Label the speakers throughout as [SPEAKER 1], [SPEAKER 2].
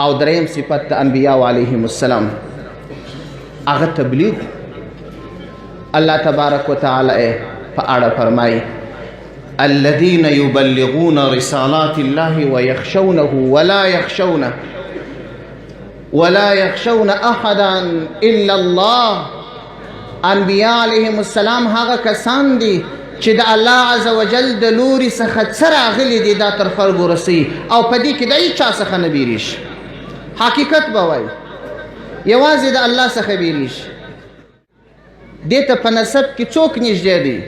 [SPEAKER 1] او دریم صفت د انبیاء علیهم السلام هغه تبلیغ. الله تبارک وتعالی په اړه فرمایي الذين يبلغون رسالات الله ويخشونه ولا يخشون احدا الا الله. انبیاء علیهم السلام هغه کسان دي چې د الله عز وجل د لوري څخه څه راغلي دي دا تر خلکو رسوي او په دې کې د هیچا څخه نه بیریږي. حقیقت به وایي یوازې د الله څخه بیریږي. دې ته په نسب کې څوک نږدې دی؟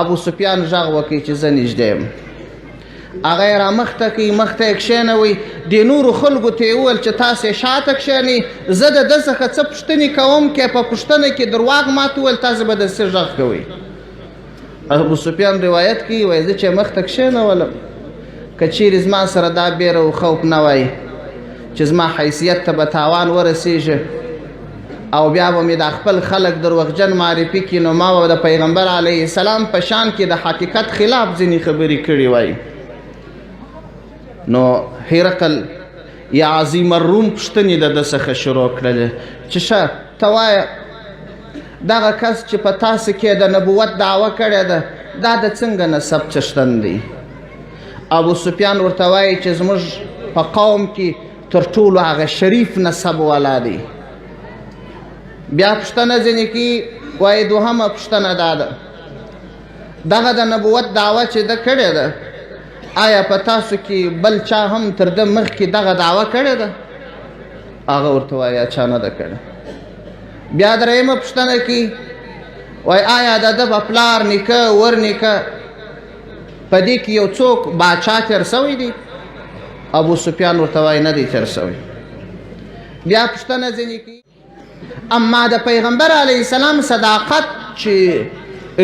[SPEAKER 1] ابو سفیان غږ وکړي چې زه نږدې یم. هغه یې رامخته کوي، مخته یې کښېنوئ. د نورو خلکو ته یې وویل چې تاسې شاته کښېنئ، زه د ده څخه څه پوښتنې کوم، که په پوښتنه کې درواغ ماته وویل تاسې به داسې غږ کوئ. ابو سفیان روایت کوي وایي زه چې مخته کښېنولم که چیرې زما سره دا بیره او خوف نه وای چې زما حیثیت ته به تاوان ورسېږي او بیا به مې د خپل خلک دروغجن معرفي کړي، نو ما به د پیغمبر علیه السلام په شان کې د حقیقت خلاف ځینې خبرې کړې وای. نو هرقل یا عظیم الروم پوښتنې د ده څخه شروع کړلې چې ښه ته وایه دغه کس چې په تاسو کې د نبوت دعوه کړې ده دا د څنګه نسب څښتن دی؟ ابو سفیان ورته وایي چې زموږ په قوم کې تر ټولو هغه شریف نسب والا دی. بیا پوښتنه ځینې کوي وایي دوهمه پوښتنه دا ده دغه د نبوت دعوه چې ده کړې ده آیا په تاسو کې بل چا هم تر ده مخکې دغه دعوه کړې ده؟ هغه ورته وایي چا نه ده کړې. بیا درېیمه پوښتنه کوي وایي آیا د ده په پلار نیکه ورنیکه په دې کې یو څوک باچا تېر سوی دی؟ ابو سفیان ورته وایي نه دی تېر سوی. بیا پوښتنه ځینې کوي اما د پیغمبر علیه السلام صداقت چې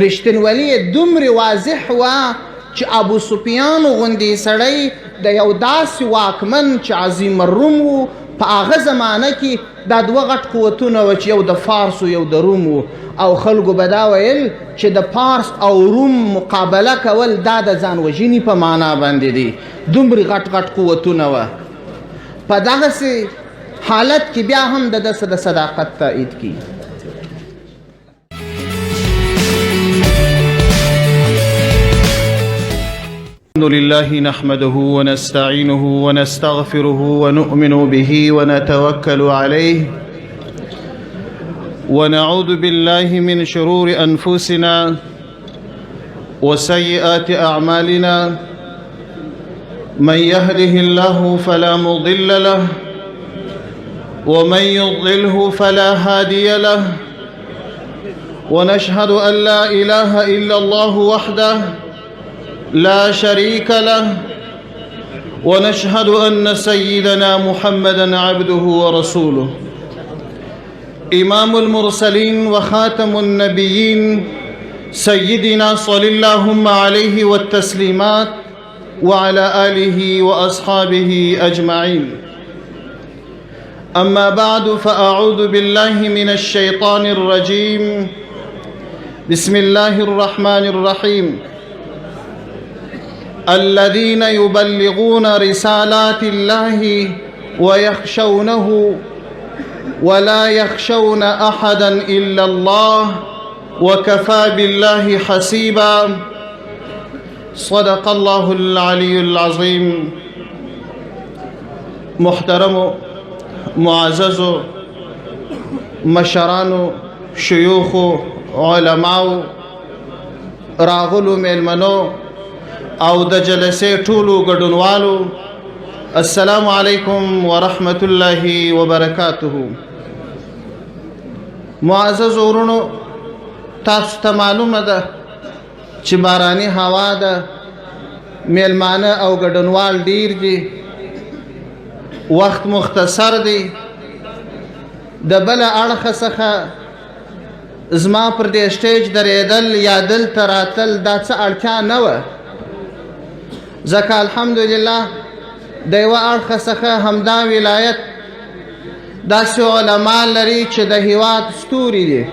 [SPEAKER 1] رښتینولي یې دومره واضح وه چې ابو سفیان غوندې سړی د یو داسې واکمن چې عظیم الروم و په هغه زمانه کې دا دوه غټ قوتونه وه چې یو د فارس و یو د روم و او خلکو به دا ویل چې د فارس او روم مقابله کول دا د ځان وژنې په معنا باندې دي. دومره غټ غټ قوتونه وه. په دغسې حالت کې بیا هم د ده د صداقت تایید کړي. الحمد لله نحمده ونستعينه ونستغفره ونؤمن به ونتوكل عليه ونعوذ بالله من شرور أنفسنا وسيئات أعمالنا من يهده الله فلا مضل له ومن يضلله فلا هادي له ونشهد أن لا إله إلا الله وحده لا شريك له ونشهد أن سيدنا محمدًا عبده ورسوله إمام المرسلين وخاتم النبيين سيدنا صلى اللهم عليه والتسليمات وعلى آله وأصحابه أجمعين. أما بعد فأعوذ بالله من الشيطان الرجيم. بسم الله الرحمن الرحيم. الذين يبلغون رسالات الله ويخشونه ولا يخشون أحدا إلا الله وكفى بالله حسيبا. صدق الله العلي العظيم. محترم معزز مشرانو شيوخ علماء راغلو میلمنو او د جلسې ټولو ګډونوالو السلام علیکم ورحمت الله وبرکاته. معزز ورونو تاسو ته معلومه ده چې باراني هوا ده، میلمانه او ګډونوال ډیر دي، وخت مختصر دی. د بل اړخ څخه زما پر دې سټیج درېدل یا دلته راتل دا څه اړتیا نه وه، ځکه الحمدلله د یوه اړخ څخه همدا ولایت داسې علما لري چې د هیواد ستوري دي،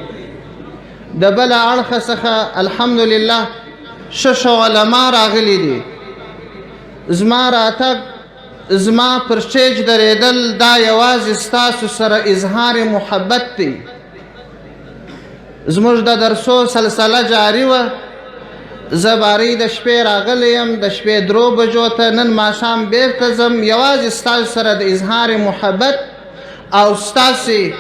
[SPEAKER 1] د بل اړخ څخه الحمدلله ښه علما راغلي دي. زما راتګ زما پر سټیج درېدل دا یوازې ستاسو سره اظهار محبت دی. زموږ د درسو سلسله جاري وه. زه بارې د شپې راغلی یم، د شپې 3 بجو ته نن ماښام بیرته ځم، یوازې ستاسو سره د اظهار محبت او ستاسې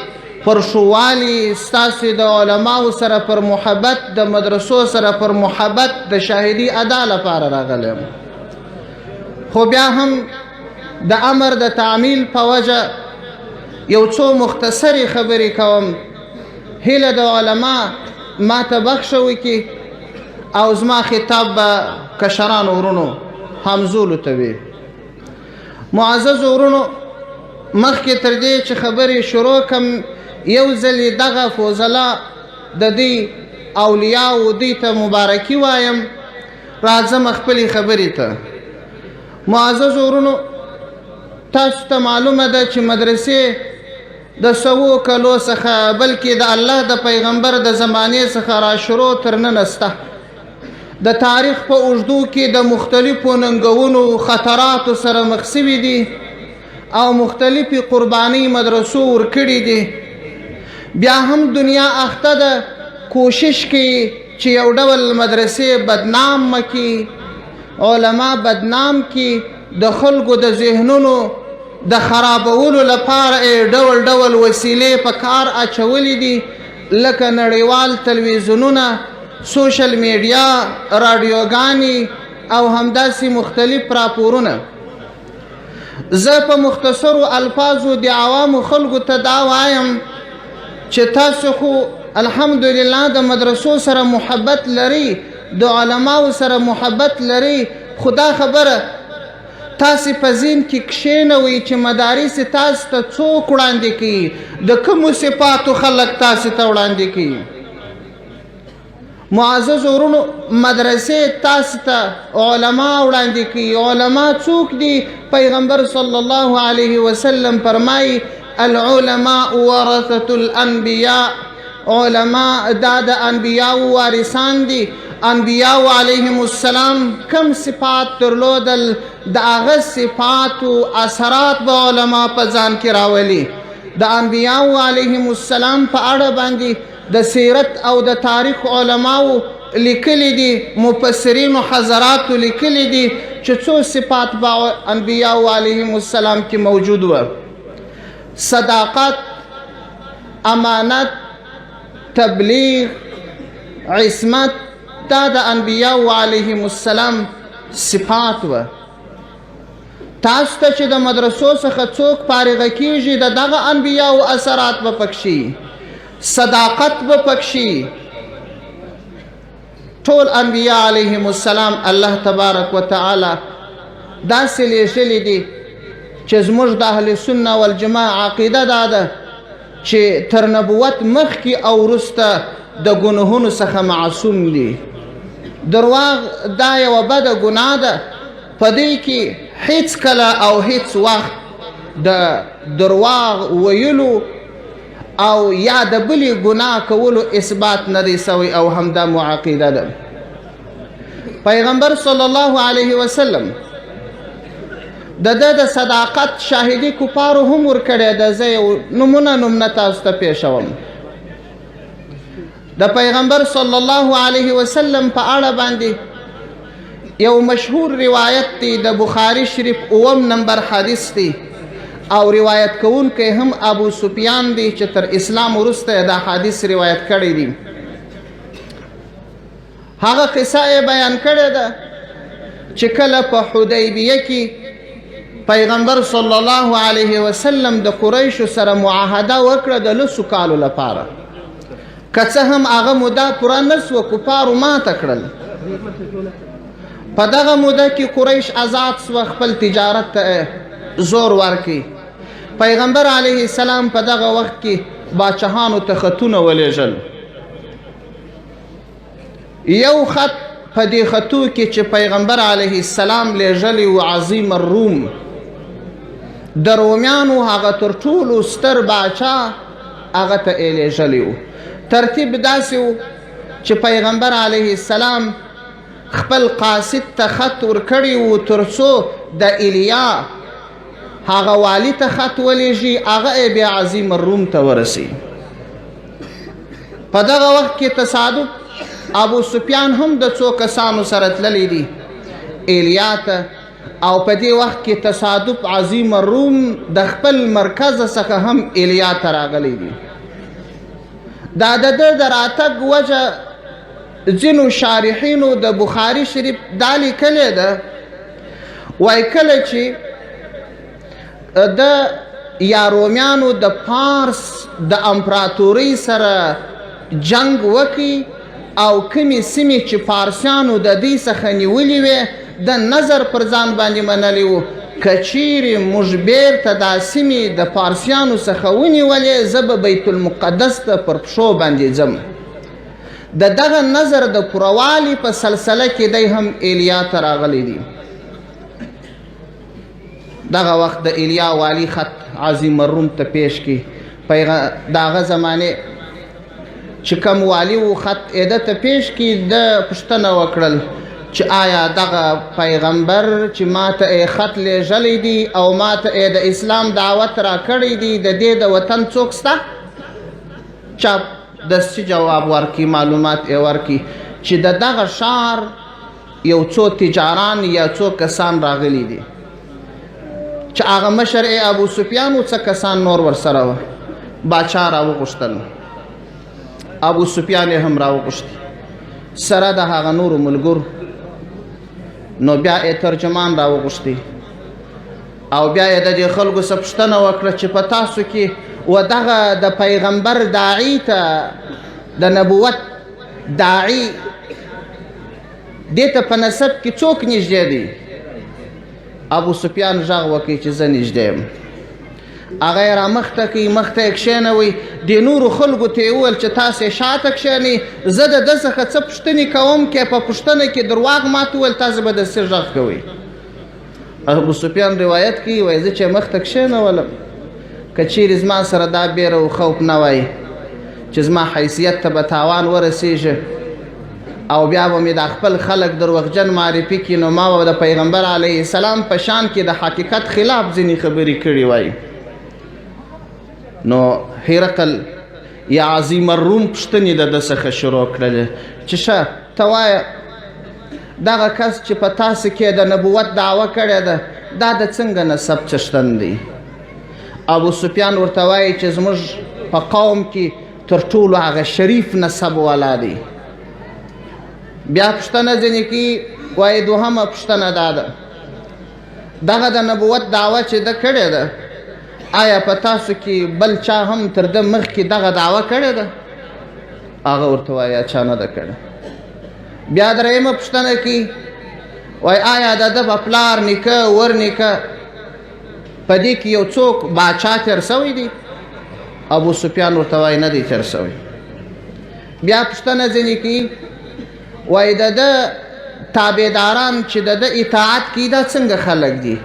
[SPEAKER 1] پر ښووالي، ستاسې د علماو سره پر محبت، د مدرسو سره پر محبت د شاهدي ادا لپاره راغلی یم. خو بیا هم د امر د تعمیل په وجه یو څو مختصرې خبرې کوم. هیله د علما ما ته بخښه وکړي او زما خطاب به کشرانو ورونو همزولو ته وي. معززو ورونو، مخکې تر دې چې خبرې شروع کم، یو ځلې دغه فوزله د دې اولیاو دوی ته مبارکي وایم. راځم خپلې خبرې ته. معززو ورونو، تاسو ته معلومه ده چې مدرسې د 100 کلو څخه بلکې د الله د پیغمبر د زمانې څخه را شروع تر ننه سته. د تاریخ په اوږدو کې د مختلفو ننګونو خطراتو سره مخ سوي دي او مختلفې قربانۍ مدرسو ورکړي دي. بیا هم دنیا اخته ده کوشش کوي چې یو ډول مدرسې بدنام مکي، علما بدنام کی، د خلکو د ذهنونو د خرابولو لپاره ډول ډول وسیلې په کار اچولې دي، لکه نړیوال تلویزیونونه، سوشل میډیا، راډیوګانې او همداسې مختلف راپورونه. زه په مختصرو الفاظو د عوامو خلکو ته دا وایم چې تاسو خو الحمدلله د مدرسو سره محبت لري، د علماو سره محبت لري، خو دا خبره تاسې په ذهن کې کښېنوئ چې مدارس تاسو ته څوک وړاندې کوي، د کومو صفاتو خلک تاسو ته وړاندې کوي. معزز ورونو، مدرسې تاسو ته علما وړاندې کوي. علما څوک دي؟ پیغمبر صلی الله علیه وسلم فرمایي العلماء ورثة الانبیاء. علما دا د انبیاو وارثان دي. انبیاو علیهم السلام کم صفات درلودل، د هغه صفاتو اثرات به علما په ځان کې راولي. د انبیاو علیهم السلام په اړه باندې د سیرت او د تاریخ علماو لیکلي دي، مفسرینو حضراتو لیکلي دي چې څو صفات به انبیاو علیهم السلام کې موجود و. صداقت، امانت، تبلیغ، عصمت، دا د انبیاو علیهم السلام صفات و. تاسو ته چې د مدرسو څخه څوک فارغه کیږي، د دغه انبیاو اثرات به پکښي، صداقت به پکښي. ټول انبیا علیهم السلام الله تبارک وتعالی داسې لیږلي دي چې زموږ د اهل سنه والجماع عقیده دا ده چې تر نبوت مخکې او وروسته د ګناهونو څخه معصوم دي. درواغ دا یوه بده ګناه ده، په دې کې هیڅ کله او هیڅ وخت د درواغ ویلو او یا د بلې ګناه کولو اثبات نه دی سوی او همدا مو عقیده ده. پیغمبر صلی الله علیه وسلم د ده د صداقت شاهدي کفارو هم ورکړې ده. زه یو نمونه تاسو ته پیښوم. د پیغمبر صلی الله علیه وسلم په اړه باندې یو مشهور روایت دی، د بخاري شریف 9 نمبر حدیث دی او روایت کوونکی هم ابو سفیان دی چې تر اسلام وروسته دا حدیث روایت کړی دی. هغه قصه یې بیان کړې ده چې کله په حدیبیه کې پیغمبر صلی الله علیه وسلم د قریشو سره معاهده وکړه د 10 کالو لپاره، که څه هم هغه موده پوره نه سوه، کفارو ماته کړل. په دغه موده کې قریش آزاد سوه، خپل تجارت ته زور ورکړي. پیغمبر علیه السلام په دغه وخت کې باچهانو ته خطونه ولیږل. یو خط په دې خطو کې چې پیغمبر علیه السلام لیږلی و عظیم الروم، د رومیانو هغه تر ټولو ستر باچا هغه ته یې لیږلی و. ترتیب داسې و چې پیغمبر علیه السلام خپل قاصد ته خط ورکړی و تر څو د ایلیا هغه والي ته خط ولیږي، هغه یې بیا عظیم الروم ته ورسي. په دغه وخت کې تصادف ابو سفیان هم د څو کسانو سره تللی دی ایلیا ته، او په دې وخت کې تصادف عظیم الروم د خپل مرکز څخه هم ایلیا ته راغلی دی. دا د ده د راتګ وجه ځینو شارحینو د بخاري شریف دا لیکلې ده، وایي کله چې د یا رومیانو د پارس د امپراتورۍ سره جنگ وکړي او کمی سیمې چې پارسیانو د دې څخه نیولې وې د نظر پر ځان باندې منلی و، که چیرې موږ بیرته دا سیمې د پارسیانو څخه ونیولې زه به بیت المقدس ته پر پښو باندې ځم. د دغه نظر د پوروالي په سلسله کې دی هم ایلیا ته راغلی دی. دغه وخت د ایلیا والی خط عظیم الروم ته پیش کی. د هغه زمانې چې کوم والی و خط ایده ته پیش کی، د پوښتنه وکړل چې آیا دغه پیغمبر چې ماته یې خط لیږلی دی او ماته یې د اسلام دعوت را کړی دی، د دې د وطن څوک شته؟ چا داسې جواب ورکړي، معلومات یې ورکړي چې د دغه ښار یو څو تجاران یا څو کسان راغلي دي چې هغه مشر یې ابو سفیان و، څه کسان نور ورسره وه. باچا راوغوښتل، ابو سفیان یې هم راوغوښت سره د هغه نورو ملګرو. نو بیا یې ترجمان راوغوښتی او بیا یې د دې خلکو څه پوښتنه وکړه چې په تاسو کې و دغه د پیغمبر داعي ته د نبوت داعي دې ته په نسب کې څوک نږدې دی؟ ابو سفیان غږ وکړي چې زه نږدې یم. هغه یې رامخته کړي، مخته یې کښېنوئ. دې نورو خلکو ته یې وویل چې تاسې شاته کښېنئ، زه د ده څخه څه پوښتنې کوم، که په پوښتنه کې درواغ ماته وویل تاسې به داسې غږ کوئ. ابو سفیان روایت کوي، وایي زه چې مخته کښېنولم، که چیرې زما سره دا بیره و خوف نه وای چې زما حیثیت ته به تاوان ورسېږي او بیا به مې د خپل خلک دروغجن معرفي کړي، نو ما به د پیغمبر علیه السلام په شان کې د حقیقت خلاف ځینې خبرې کړې وای. نو هرقل یا عظیم الروم پوښتنې د ده څخه شروع کړلې چې ښه ته وایه دغه کس چې په تاسو کې د نبوت دعوه کړې ده دا د څنګه نسب څښتن دی؟ ابو سفیان ورته وایي چې زموږ په قوم کې تر ټولو هغه شریف نسب والا دی. بیا پوښتنه ځینې کوي، وایي دوهمه پوښتنه دا ده دغه د نبوت دعوه چې ده کړې ده آیا په تاسو کې بل چا هم تر ده مخکې دغه دعوه کړې ده؟ هغه ورته وایي چا نه ده کړې. بیا درېیمه پوښتنه کوي، وایي آیا د ده په پلار نیکه ور نیکه په دې کې یو څوک باچا تېر سوی دی؟ ابو سفیان ورته وایي نه دی تېر سوی. بیا پوښتنه ځینې کوي، وایي د ده تابعداران چې د ده اطاعت کوي دا څنګه خلک دي؟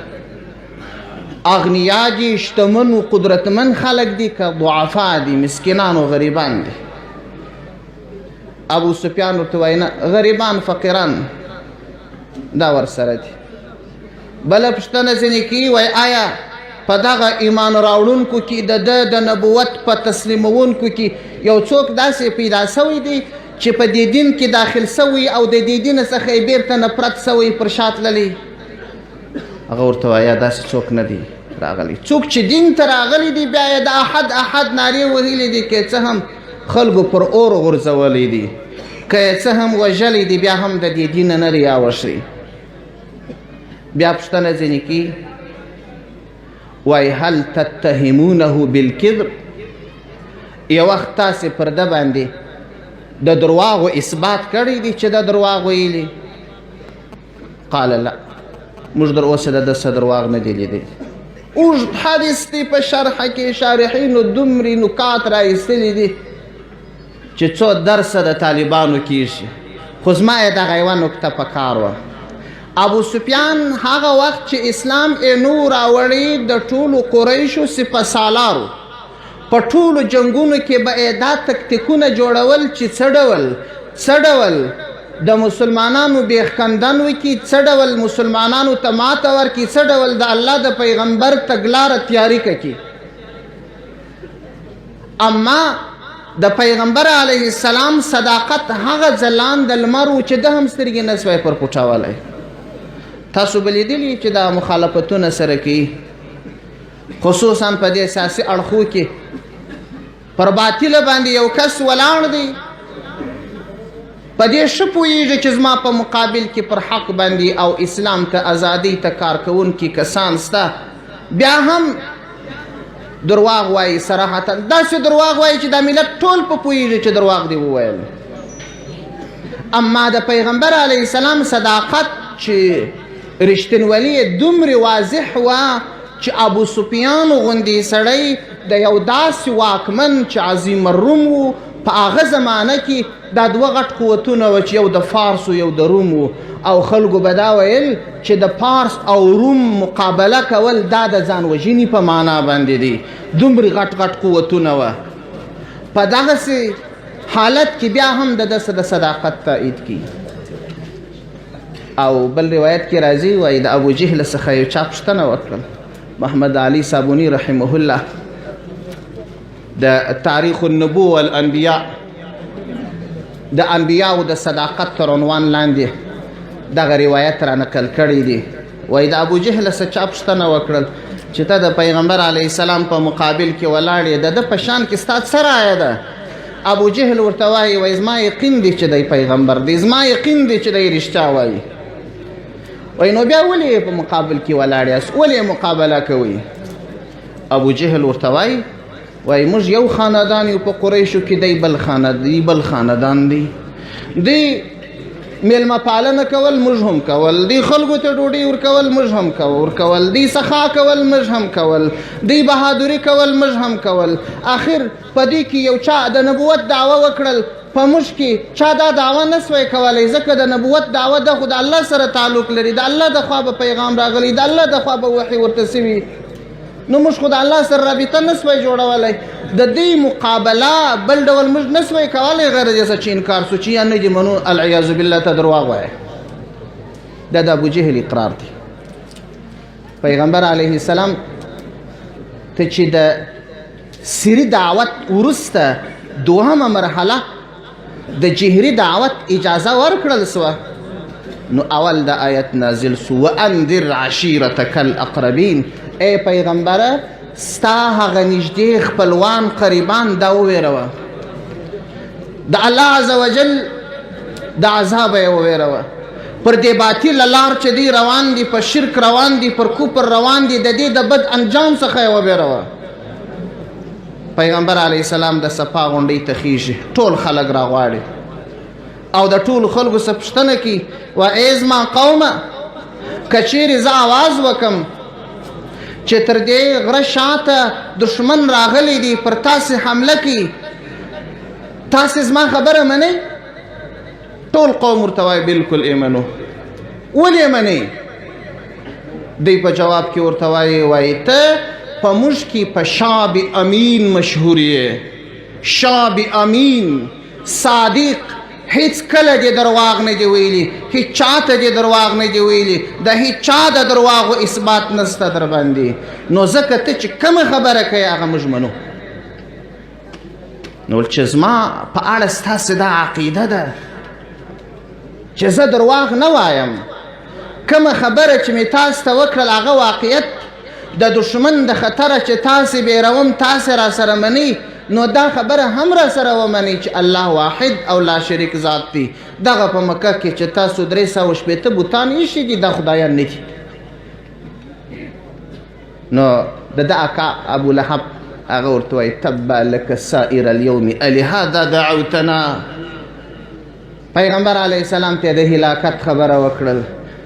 [SPEAKER 1] اغنیا دي، شتمن و قدرتمن خلک دي که ضعفا دي، مسکینان و غریبان دي؟ ابو سفیان ورته وایي نه، غریبان فقیران دا ورسره دي. بله پوښتنه ځینې کوي، وایي آیا په دغه ایمان راوړونکو کې د ده د نبوت په تسلیمونکو کې یو څوک داسې پیدا سوی دی چې په دې دین کې داخل سوی او د دې دین څخه یې بیرته نفرت سوی پر شا تللی؟ هغه ورته وایي داسې څوک نه دی راغلی. څوک چې دین ته راغلی دی بیا یې د احد احد نارې وهلې دي، که څه هم خلکو پر اور غورځولی دي، که یې څه هم وژلی دي، بیا هم د دې دینه نه ریا وشي. بیا پوښتنه ځینې کوي، وایي هل تتهمونه بالکذب؟ یو وخت تاسې پر ده باندې د درواغو اثبات کړی دی چې د درواغ ویلي؟ قال لا، موږ در اوسه د ده څه درواغ نه دی لیدلی. اوږد حدیث دی، په شرحه کې شارحینو دومرې نکات را ایستلي دي چې څو درسه د طالبانو کېږي، خو زما یې دغه یوه نکته په کار وه. ابو سفیان هغه وخت چې اسلام یې نو راوړی د ټولو قریشو سپه سالارو په ټولو جنګونو کې به یې دا تکتیکونه جوړول چې څه ډول د مسلمانانو بیخکندن وکړي، څه ډول مسلمانانو ته ماته ورکړي، څه ډول د الله د پیغمبر تګلاره تیاري کړي. اما د پیغمبر علیه السلام صداقت هغه ځلانده لمر و چې ده هم سترګې نه سوی پر پټولی. تاسو به لیدلي چې دا مخالفتونه سره کوي، خصوصا په دې سیاسي اړخو کې پر باطله باندې یو کس ولاړ دی، په دې ښه پوهېږي چې زما په مقابل کې پر حق باندې او اسلام ته ازادۍ ته کار کوونکي کسان سته، بیا هم درواغ وایي. صراحتا داسې درواغ وایي چې دا ملت ټول په پوهېږي چې درواغ دی وویل. اما د پیغمبر علیه السلام صداقت چې رښتینولي یې دومره واضح وه چې ابو سفیان غوندې سړی د یو داسې واکمن چې عظیم الروم و په هغه زمانه کې دا دوه غټ قوتونه وه چې یو د فارس و یو د روم و، او خلکو به دا ویل چې د فارس او روم مقابله کول دا د ځان وژنې په معنا باندې دی. دومره غټ غټ قوتونه وه. په دغسې حالت کې بیا هم د ده د صداقت تایید کی. او بل روایت کې راځي وایي د ابو جهل څخه یو چا پوښتنه وکړل، محمد علي صابوني رحمه الله د تاریخ النبوة والانبیاء د انبیاءو د صداقت تر عنوان لاندې دغه روایت را نقل کړی دی. وایي د ابو جهل څخه چا پوښتنه وکړل چې ته د پیغمبر علیه السلام په مقابل کې ولاړ یې، د ده په شان کې ستا څه رایه ده؟ ابو جهل ورته وایي وایي زما یقین دی چې دی پیغمبر دی، زما یقین دی چې دی رښتیا وایي. وایي نو بیا ولې په مقابل کې ولاړ یاست، ولې مقابله کوئ؟ ابو جهل ورته وایي موږ یو خاندان یو په قریشو کې، دی بل خاندان دی، دی میلمه پالنه کول موږ هم کول، دی خلکو ته ډوډۍ ورکول موږ هم ورکول، دی سخا کول موږ هم کول، دی بهادري کول موږ هم کول. آخر په دې کې یو چا د نبوت دعوه وکړل، په موږ کې چا دا دعوه نه سوی کولی، ځکه د نبوت دعوه ده خو د الله سره تعلق لري، د الله د خوا به پیغام راغلی، د الله د خوا به وحي ورته سوي، نو موږ خو د الله سره رابطه نه سوی جوړولی. د دې مقابله بل ډول موږ نه سوی کولی غیر دې څه چې انکار سو چې یا نه دې منو، العیاذ بالله ته درواغ وایه. دا د ابو جهل اقرار دی. پیغمبر علیه السلام ته چې د سری دعوت وروسته دوهمه مرحله د جهري دعوت اجازه ورکړل سوه، نو اول د آیت نازل سو وانذر عشیرتک الاقربین. ای پیغمبره ستا هغه نږدې خپلوان قریبان دا وویروه، د الله عز وجل د عذابه یې وویروه، پر دې باطل لار چې دی روان دي، په شرک روان دي، پر کفر روان دي، د دې د بد انجام څخه یې وویروه. پیغمبر علیه السلام د صفا غونډۍ ته خیږي، ټول خلک راغواړي او د ټولو خلکو څخه پوښتنه کوي و ای زما قومه که چیرې زه آواز وکم چې تر دې غره شاته دشمن راغلی دی پر تاسې حمله کوي، تاسې زما خبره منئ؟ ټول قوم ورته وایي بلکل ایمنو. ولې منئ؟ دی په جواب کې ورته وایي ته په موږ کې په شاب امین مشهور یې، شاب امین صادق، هیڅ کله دې درواغ نه دی ویلي، هیڅ چا ته دې درواغ نه دی ویلي، د هیڅ چا د درواغو اثبات نسته در باندې، نو ځکه ته چې کومه خبره کوې هغه موږ منو. نو چې زما په اړه ستاسې دا عقیده ده چې زه درواغ نه وایم، کومه خبره چې مې تاسو ته وکړل هغه واقعیت د دشمن د خطره چې تاسې بیروم تاسې را سره منئ، نو دا خبره هم را سره ومنئ چې الله واحد او لا شریک ذات دی. دغه په مکه کې چې تاسو 380 بوتان ایښي دي دا خدایان نه دي. نو د ده اکا ابو لهب هغه ورته وایي تبا لک سائر اليوم الهذا دعوتنا. پیغمبر علیه السلام ته د هلاکت خبره وکړل،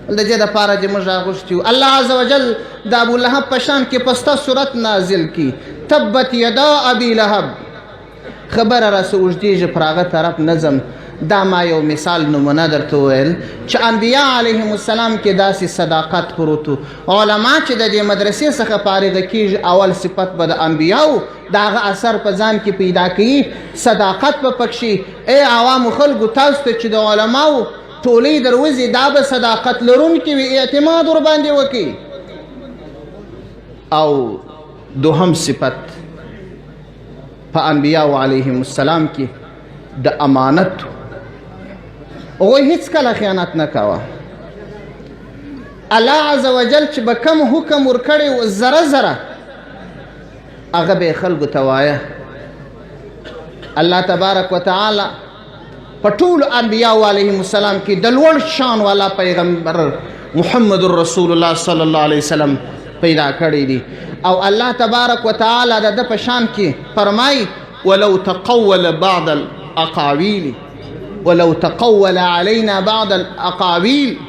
[SPEAKER 1] د دې دپاره چې موږ راغوښتي یو، الله عز وجل د ابو لهب په شان کې پسته صورت نازل کی، تبت یدا ابي لهب. خبره راسه اوږدېږي پر هغه طرف نظم. دا ما یو مثال نمونه درته وویل چې انبیا علیهم السلام کې داسې صداقت پروت و. علما چې د دې مدرسې څخه فارغه کېږي اول صفت به د انبیاو د هغه اثر په ځان کې پیدا کوي، صداقت به پکښې. ای عوامو خلکو تاسو ته چې د علماو ټولۍ دروځي دا به صداقت لرونکي وي اعتماد ورباندې وکړي او دوهم صفت په انبیاو علیهم السلام کې د امانت هغوی هیڅکله خیانت نه کوه الله عز وجل چې به کم حکم ورکړی و زره زره هغه به یې خلکو ته وایه الله تبارک وتعالی په ټولو انبیاو علیهم السلام کې د لوړ شان والا پیغمبر محمد رسول الله صلی الله علیه وسلم پیدا کړی دي او الله تبارک وتعالی د ده په شان کې فرمایي ولو تقول بعض الاقاویل ولو تقول علینا بعض الاقاویل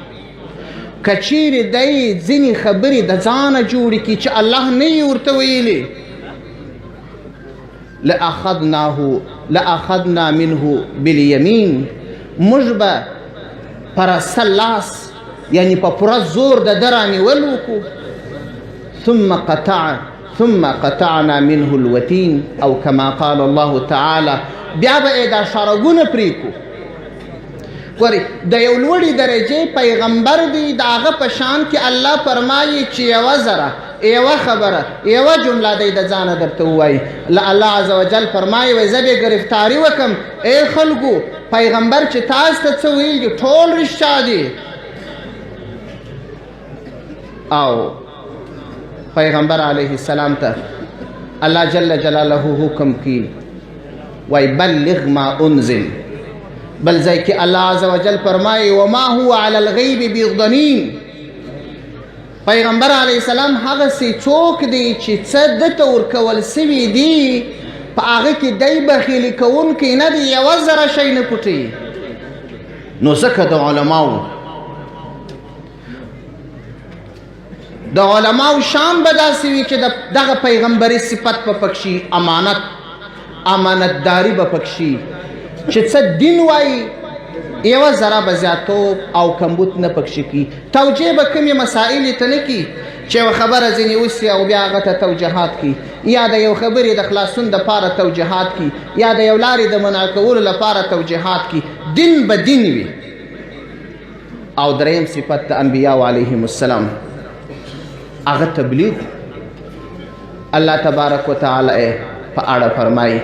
[SPEAKER 1] کچیرې دی ځینې خبرې د ځانه جوړې کړي چې الله نه یې ورته ویلې لأخذنا منه بالیمین موږ به پر سلاس یعنی په پوره زور د ده رانیول وکړو ثم قطعنا منه الوتین او کما قال الله تعالی بیا به یې دا شارګونه پرېږدو ګورئ د یو لوړې درجې پیغمبر دی د هغه په شان کې الله فرمایي چې یوه ذره یوه خبره یوه جمله دی د ځانه درته ووایي الله عز وجل فرمایي وایي زه به ګرفتاري وکړم ای خلکو پیغمبر چې تاسو ته څه ویل دي ټول رښتیا دي او پیغمبر علیه السلام ته الله جل جلاله حکم کی وایي بلغ ما انزل بل ځای کې الله عز وجل فرمایي وما هو علی الغیب بضنین پیغمبر علیه السلام هغسې څوک دی چې څه ده ته ورکول سوي دي په هغه کې دی بخیلي کوونکی نه دی یوه ذره شی نه پټوي نو ځکه د علماو شان به داسې وي چې دغه پیغمبري صفت به پکښي امانتداري به پکښي چې څه دین وایي یوه ذره به زیاتوب او کمبود نه پکښې کي توجیه به کومې مسایلې ته نه کي چې یوه خبره ځینې وسي او بیا هغه ته توجیهات کي یا د یو خبرې د خلاصون دپاره توجیهات کي یا د یو لارې د منع کولو لپاره توجیهات کي دین به دین وي او دریم صفت د انبیاو علیهم السلام هغه تبلیغ الله تبارک وتعالی په اړه فرمایي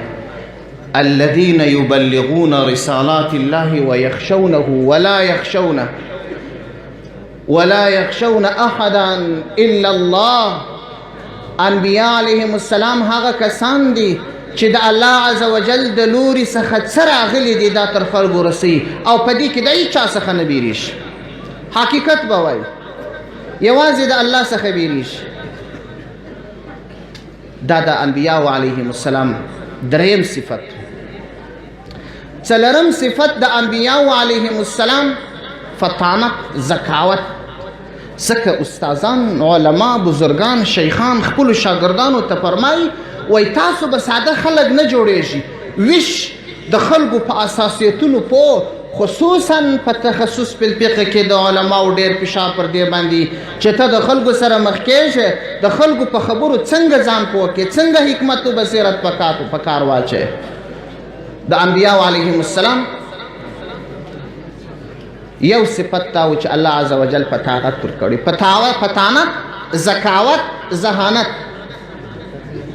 [SPEAKER 1] الذين يبلغون رسالات الله ويخشونه ولا يخشون احدا الا الله انبیاء علیهم السلام هغه کسان دي چې د الله عز وجل د لوري څخه څه راغلي دي دا تر خلکو رسوي او په دې کې د هیچا څخه نه بیریږي حقیقت به وایي یوازې د الله څخه بیریږي دا د انبیاء علیهم السلام دریم صفت څلرم صفت د انبیاء علیهم السلام فطانت ذکاوت ځکه استادان علما بزرگان شیخان خپلو شاګردانو ته فرمایي وایي تاسو به ساده خلک نه جوړیږي ویش د خلکو په اساسیتونو پوه خصوصا په تخصص په فقه کې د علماو ډېر فشار پر دې باندې چې ته د خلکو سره مخ کېږې د خلکو په خبرو څنګه ځان پوه کې څنګه حکمت و بصیرت په کار واچې د انبیاو علیهم السلام یو صفت تا و چې الله عز وجل فطانت ورکړي فطانت ذکاوت ذهانت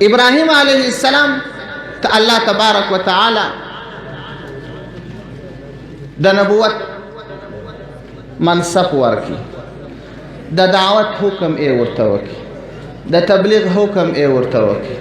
[SPEAKER 1] ابراهیم علیه السلام ته الله تبارک وتعالی د نبوت منصب ورکي د دعوت حکم ورته وکړي د تبلیغ حکم ورته وکړي